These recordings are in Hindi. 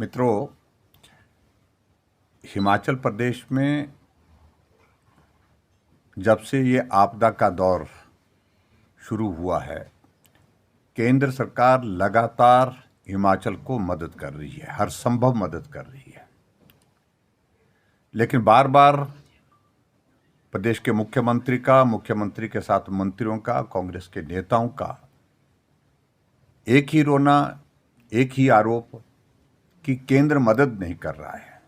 मित्रों, हिमाचल प्रदेश में जब से ये आपदा का दौर शुरू हुआ है, केंद्र सरकार लगातार हिमाचल को मदद कर रही है, हर संभव मदद कर रही है। लेकिन बार बार प्रदेश के मुख्यमंत्री के साथ मंत्रियों का, कांग्रेस के नेताओं का एक ही रोना, एक ही आरोप कि केंद्र मदद नहीं कर रहा है।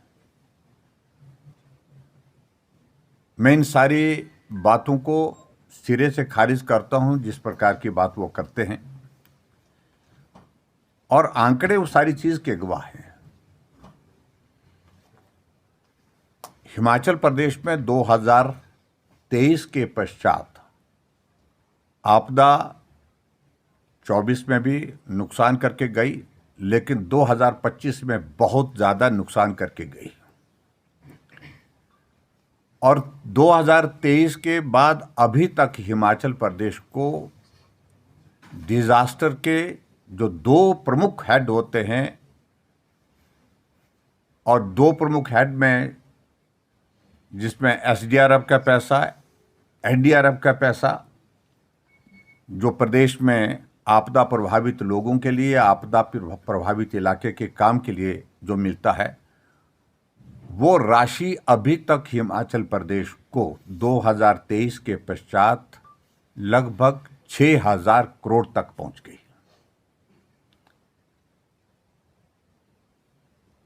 मैं इन सारी बातों को सिरे से खारिज करता हूं, जिस प्रकार की बात वो करते हैं, और आंकड़े उस सारी चीज के गवाह हैं। हिमाचल प्रदेश में 2023 के पश्चात आपदा 24 में भी नुकसान करके गई, लेकिन 2025 में बहुत ज्यादा नुकसान करके गई। और 2023 के बाद अभी तक हिमाचल प्रदेश को डिजास्टर के जो दो प्रमुख हेड होते हैं, और दो प्रमुख हेड में जिसमें एसडीआरएफ का पैसा, एनडीआरएफ का पैसा, जो प्रदेश में आपदा प्रभावित लोगों के लिए, आपदा प्रभावित इलाके के काम के लिए जो मिलता है, वो राशि अभी तक हिमाचल प्रदेश को 2023 के पश्चात लगभग 6,000 करोड़ तक पहुंच गई।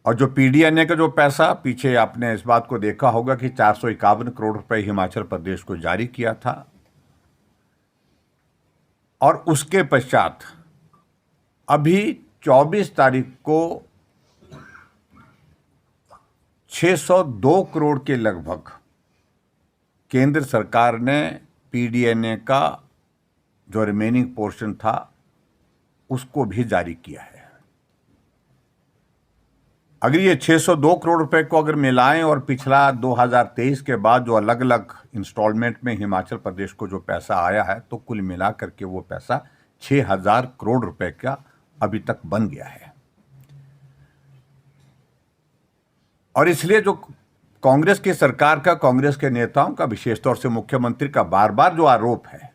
और जो पीडीएनए का जो पैसा, पीछे आपने इस बात को देखा होगा कि 451 करोड़ रुपए हिमाचल प्रदेश को जारी किया था, और उसके पश्चात अभी 24 तारीख को 602 करोड़ के लगभग केंद्र सरकार ने पीडीएनए का जो रिमेनिंग पोर्शन था उसको भी जारी किया है। अगर ये 602 करोड़ रुपए को अगर मिलाएं और पिछला 2023 के बाद जो अलग अलग इंस्टॉलमेंट में हिमाचल प्रदेश को जो पैसा आया है, तो कुल मिला करके वो पैसा 6,000 करोड़ रुपए का अभी तक बन गया है। और इसलिए जो कांग्रेस की सरकार का, कांग्रेस के नेताओं का, विशेष तौर से मुख्यमंत्री का बार बार जो आरोप है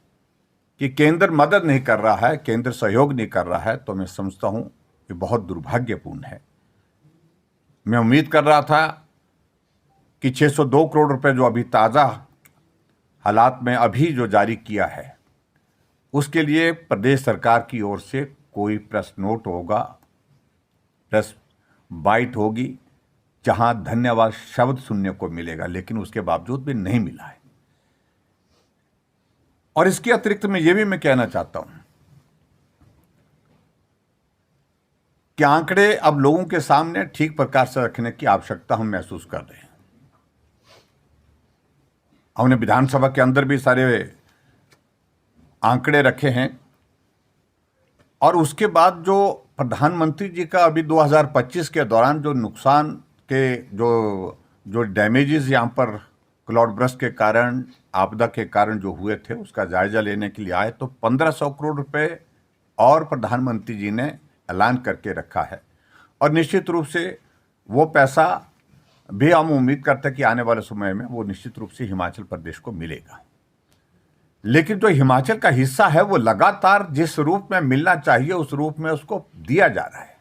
कि केंद्र मदद नहीं कर रहा है, केंद्र सहयोग नहीं कर रहा है, तो मैं समझता हूं ये बहुत दुर्भाग्यपूर्ण है। मैं उम्मीद कर रहा था कि 602 करोड़ रुपए जो अभी ताजा हालात में अभी जो जारी किया है, उसके लिए प्रदेश सरकार की ओर से कोई प्रेस नोट होगा, प्रेस बाइट होगी, जहां धन्यवाद शब्द सुनने को मिलेगा, लेकिन उसके बावजूद भी नहीं मिला है। और इसके अतिरिक्त में यह भी मैं कहना चाहता हूं कि आंकड़े अब लोगों के सामने ठीक प्रकार से रखने की आवश्यकता हम महसूस कर रहे हैं। हमने विधानसभा के अंदर भी सारे आंकड़े रखे हैं, और उसके बाद जो प्रधानमंत्री जी का अभी 2025 के दौरान जो नुकसान के जो डैमेजेस यहाँ पर क्लाउड बर्स्ट के कारण, आपदा के कारण जो हुए थे, उसका जायजा लेने के लिए आए, तो 1500 करोड़ रुपए और प्रधानमंत्री जी ने ऐलान करके रखा है। और निश्चित रूप से वो पैसा भी हम उम्मीद करते हैं कि आने वाले समय में वो निश्चित रूप से हिमाचल प्रदेश को मिलेगा। लेकिन जो हिमाचल का हिस्सा है, वो लगातार जिस रूप में मिलना चाहिए उस रूप में उसको दिया जा रहा है।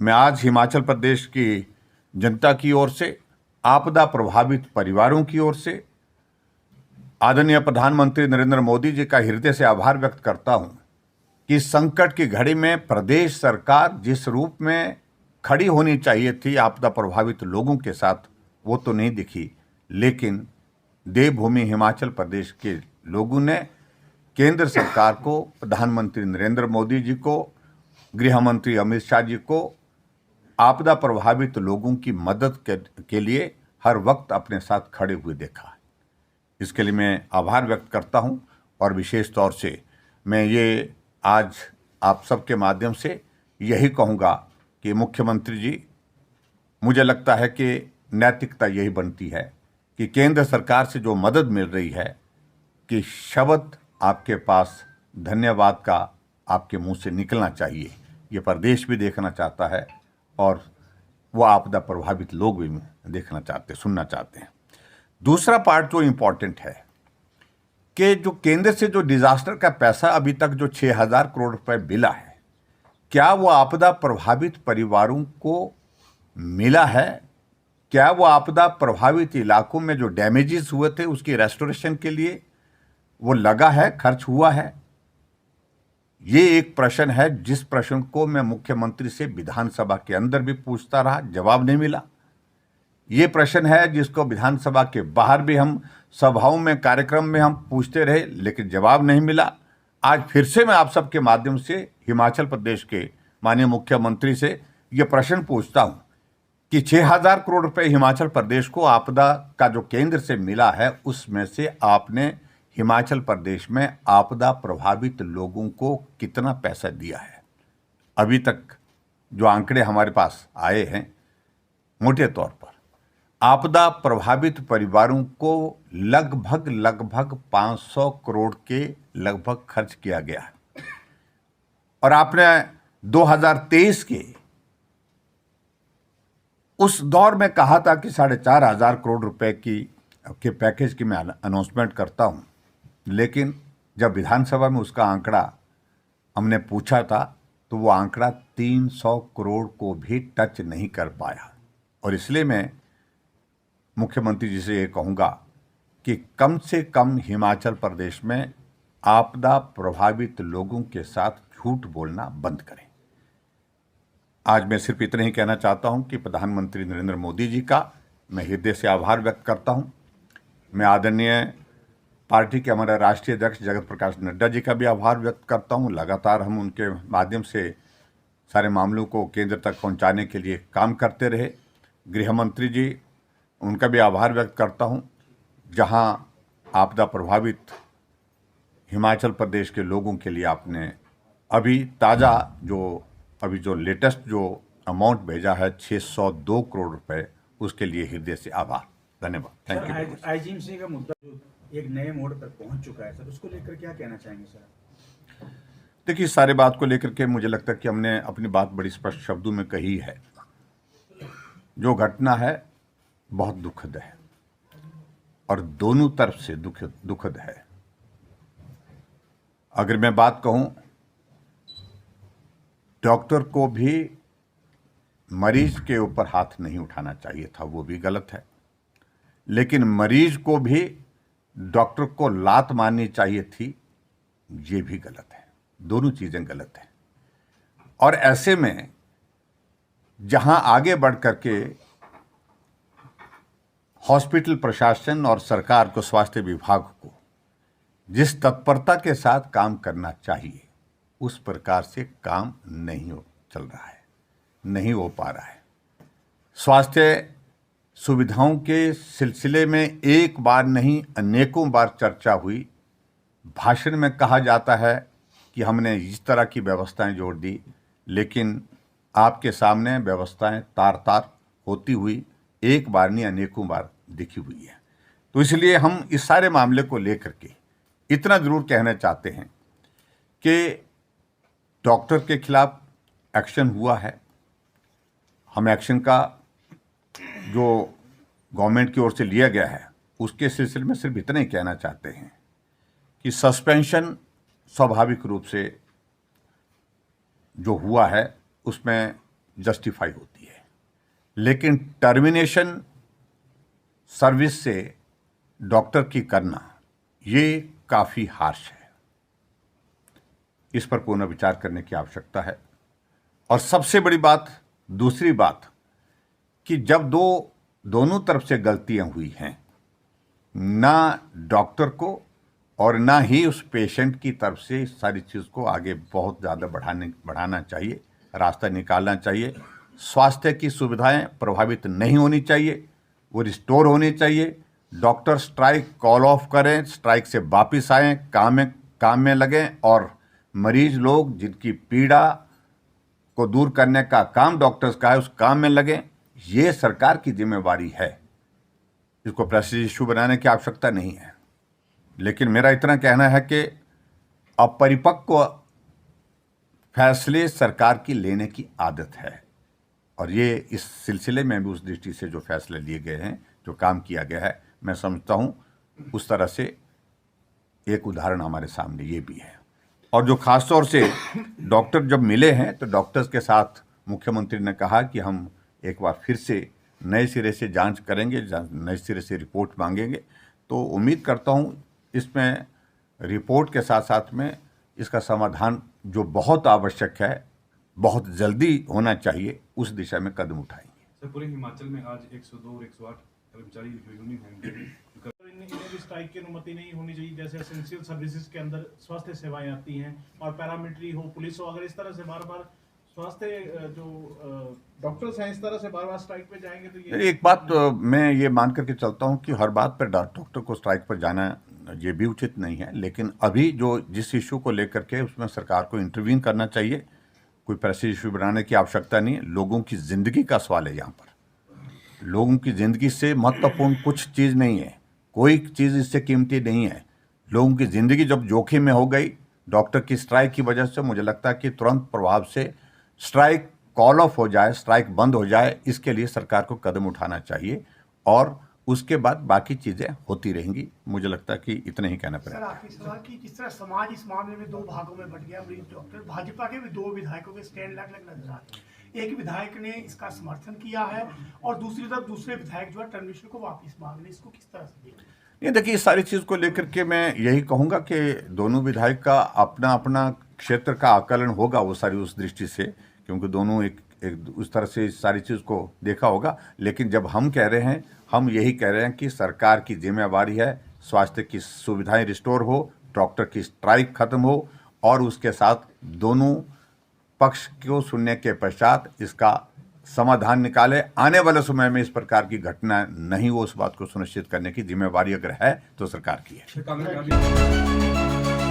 मैं आज हिमाचल प्रदेश की जनता की ओर से, आपदा प्रभावित परिवारों की ओर से, आदरणीय प्रधानमंत्री नरेंद्र मोदी जी का हृदय से आभार व्यक्त करता हूं कि संकट की घड़ी में प्रदेश सरकार जिस रूप में खड़ी होनी चाहिए थी आपदा प्रभावित लोगों के साथ, वो तो नहीं दिखी। लेकिन देवभूमि हिमाचल प्रदेश के लोगों ने केंद्र सरकार को, प्रधानमंत्री नरेंद्र मोदी जी को, गृह मंत्री अमित शाह जी को आपदा प्रभावित लोगों की मदद के लिए हर वक्त अपने साथ खड़े हुए देखा। इसके लिए मैं आभार व्यक्त करता हूं, और विशेष तौर से मैं ये आज आप सबके माध्यम से यही कहूँगा कि मुख्यमंत्री जी, मुझे लगता है कि नैतिकता यही बनती है कि केंद्र सरकार से जो मदद मिल रही है, कि शब्द आपके पास धन्यवाद का आपके मुंह से निकलना चाहिए। ये प्रदेश भी देखना चाहता है, और वो आपदा प्रभावित लोग भी देखना चाहते, सुनना चाहते हैं। दूसरा पार्ट जो इम्पोर्टेंट है कि जो केंद्र से जो डिजास्टर का पैसा अभी तक जो 6,000 करोड़ रुपए मिला है, क्या वो आपदा प्रभावित परिवारों को मिला है? क्या वो आपदा प्रभावित इलाकों में जो डैमेजेस हुए थे उसकी रेस्टोरेशन के लिए वो लगा है, खर्च हुआ है? ये एक प्रश्न है जिस प्रश्न को मैं मुख्यमंत्री से विधानसभा के अंदर भी पूछता रहा, जवाब नहीं मिला। ये प्रश्न है जिसको विधानसभा के बाहर भी हम सभाओं में, कार्यक्रम में हम पूछते रहे, लेकिन जवाब नहीं मिला। आज फिर से मैं आप सबके माध्यम से हिमाचल प्रदेश के माननीय मुख्यमंत्री से ये प्रश्न पूछता हूं कि 6,000 करोड़ रुपए हिमाचल प्रदेश को आपदा का जो केंद्र से मिला है, उसमें से आपने हिमाचल प्रदेश में आपदा प्रभावित लोगों को कितना पैसा दिया है? अभी तक जो आंकड़े हमारे पास आए हैं, मोटे तौर पर आपदा प्रभावित परिवारों को लगभग 500 करोड़ के लगभग खर्च किया गया है। और आपने 2023 के उस दौर में कहा था कि 4,500 करोड़ रुपए के पैकेज की मैं अनाउंसमेंट करता हूं, लेकिन जब विधानसभा में उसका आंकड़ा हमने पूछा था तो वो आंकड़ा 300 करोड़ को भी टच नहीं कर पाया। और इसलिए मैं मुख्यमंत्री जी से ये कहूँगा कि कम से कम हिमाचल प्रदेश में आपदा प्रभावित लोगों के साथ झूठ बोलना बंद करें। आज मैं सिर्फ इतना ही कहना चाहता हूं कि प्रधानमंत्री नरेंद्र मोदी जी का मैं हृदय से आभार व्यक्त करता हूं। मैं आदरणीय पार्टी के हमारे राष्ट्रीय अध्यक्ष जगत प्रकाश नड्डा जी का भी आभार व्यक्त करता हूं। लगातार हम उनके माध्यम से सारे मामलों को केंद्र तक पहुंचाने के लिए काम करते रहे। गृह मंत्री जी, उनका भी आभार व्यक्त करता हूं। जहां आपदा प्रभावित हिमाचल प्रदेश के लोगों के लिए आपने अभी ताज़ा जो लेटेस्ट जो अमाउंट भेजा है 602 करोड़ रुपए, उसके लिए हृदय से आभार, धन्यवाद। Thank you. आईजीएमसी का मुद्दा जो एक नए मोड़ तक पहुंच चुका है सर, उसको लेकर क्या कहना चाहेंगे सर? देखिए, सारे बात को लेकर के मुझे लगता है कि हमने अपनी बात बड़ी स्पष्ट शब्दों में कही है। जो घटना है बहुत दुखद है और दोनों तरफ से दुखद है। अगर मैं बात कहूं, डॉक्टर को भी मरीज के ऊपर हाथ नहीं उठाना चाहिए था, वो भी गलत है। लेकिन मरीज को भी डॉक्टर को लात मारनी चाहिए थी, ये भी गलत है। दोनों चीजें गलत हैं। और ऐसे में जहां आगे बढ़ करके हॉस्पिटल प्रशासन और सरकार को, स्वास्थ्य विभाग को जिस तत्परता के साथ काम करना चाहिए, उस प्रकार से काम नहीं चल रहा है, नहीं हो पा रहा है। स्वास्थ्य सुविधाओं के सिलसिले में एक बार नहीं अनेकों बार चर्चा हुई। भाषण में कहा जाता है कि हमने इस तरह की व्यवस्थाएं जोड़ दी, लेकिन आपके सामने व्यवस्थाएं तार तार होती हुई एक बार नहीं अनेकों बार दिखी हुई है। तो इसलिए हम इस सारे मामले को लेकर के इतना जरूर कहना चाहते हैं कि डॉक्टर के खिलाफ एक्शन हुआ है। हम एक्शन का जो गवर्नमेंट की ओर से लिया गया है, उसके सिलसिले में सिर्फ इतना ही कहना चाहते हैं कि सस्पेंशन स्वाभाविक रूप से जो हुआ है उसमें जस्टिफाई होती है, लेकिन टर्मिनेशन सर्विस से डॉक्टर की करना ये काफ़ी हार्श है। इस पर पुनः विचार करने की आवश्यकता है। और सबसे बड़ी बात, दूसरी बात, कि जब दोनों तरफ से गलतियां हुई हैं, ना डॉक्टर को और ना ही उस पेशेंट की तरफ से इस सारी चीज़ को आगे बहुत ज़्यादा बढ़ाना चाहिए, रास्ता निकालना चाहिए। स्वास्थ्य की सुविधाएं प्रभावित नहीं होनी चाहिए, वो रिस्टोर होनी चाहिए। डॉक्टर स्ट्राइक कॉल ऑफ करें, स्ट्राइक से वापिस आएँ, काम में लगें, और मरीज लोग जिनकी पीड़ा को दूर करने का काम डॉक्टर्स का है, उस काम में लगें। ये सरकार की जिम्मेवारी है। इसको प्रेस्टीज इशू बनाने की आवश्यकता नहीं है। लेकिन मेरा इतना कहना है कि अपरिपक्व फैसले सरकार की लेने की आदत है। और ये इस सिलसिले में भी उस दृष्टि से जो फैसले लिए गए हैं, जो काम किया गया है, मैं समझता हूँ उस तरह से एक उदाहरण हमारे सामने ये भी है। और जो खास तौर से डॉक्टर जब मिले हैं तो डॉक्टर्स के साथ मुख्यमंत्री ने कहा कि हम एक बार फिर से नए सिरे से जांच करेंगे, नए सिरे से रिपोर्ट मांगेंगे। तो उम्मीद करता हूँ इसमें रिपोर्ट के साथ साथ में इसका समाधान जो बहुत आवश्यक है, बहुत जल्दी होना चाहिए, उस दिशा में कदम उठाएंगे। सर, पूरे हिमाचल में आज 102 और 108 कर्मचारी यूनियन होंगे। इन्हें भी स्ट्राइक की अनुमति नहीं होनी चाहिए, जैसे एसेंशियल सर्विसेज के अंदर स्वास्थ्य सेवाएं आती हैं और पैरामिलिट्री हो, पुलिस हो, अगर इस तरह से बार बार स्वास्थ्य जो डॉक्टर्स हैं इस तरह से बार बार स्ट्राइक पे जाएंगे तो ये एक बात मैं ये मान करके चलता हूँ कि हर बात पर डॉक्टर को स्ट्राइक पर जाना ये भी उचित नहीं है, लेकिन अभी जो जिस इशू को लेकर के उसमें सरकार को इंटरवीन करना चाहिए। कोई प्रेस्टीज इशू बनाने की आवश्यकता नहीं है। लोगों की ज़िंदगी का सवाल है यहाँ पर। लोगों की ज़िंदगी से महत्वपूर्ण कुछ चीज़ नहीं है, कोई चीज़ इससे कीमती नहीं है। लोगों की ज़िंदगी जब जोखिम में हो गई डॉक्टर की स्ट्राइक की वजह से, मुझे लगता है कि तुरंत प्रभाव से स्ट्राइक कॉल ऑफ हो जाए, स्ट्राइक बंद हो जाए। इसके लिए सरकार को कदम उठाना चाहिए और उसके बाद बाकी चीज़ें होती रहेंगी। मुझे लगता है कि इतना ही कहना सर, पड़ेगा। आखिरी सवाल कि जिस तरह समाज इस मामले में दो भागों में बट गया, मरीज डॉक्टर, भाजपा के भी दो विधायकों के स्टैंड अलग अलग नजर आते हैं। एक विधायक ने इसका समर्थन किया है और दूसरी तरफ दूसरे विधायक जो है टर्मिनेशन को वापस मांग रहे हैं, इसको किस तरह से देखते हैं? ये देखिए, इस सारी चीज़ को लेकर के मैं यही कहूँगा कि दोनों विधायक का अपना अपना क्षेत्र का आकलन होगा वो सारी उस दृष्टि से, क्योंकि दोनों एक उस तरह से इस सारी चीज़ को देखा होगा। लेकिन जब हम कह रहे हैं, हम यही कह रहे हैं कि सरकार की जिम्मेवारी है स्वास्थ्य की सुविधाएं रिस्टोर हो, डॉक्टर की स्ट्राइक खत्म हो और उसके साथ दोनों पक्ष को सुनने के पश्चात इसका समाधान निकाले। आने वाले समय में इस प्रकार की घटना नहीं हो, उस बात को सुनिश्चित करने की जिम्मेवारी अगर है तो सरकार की है। कांग्रेस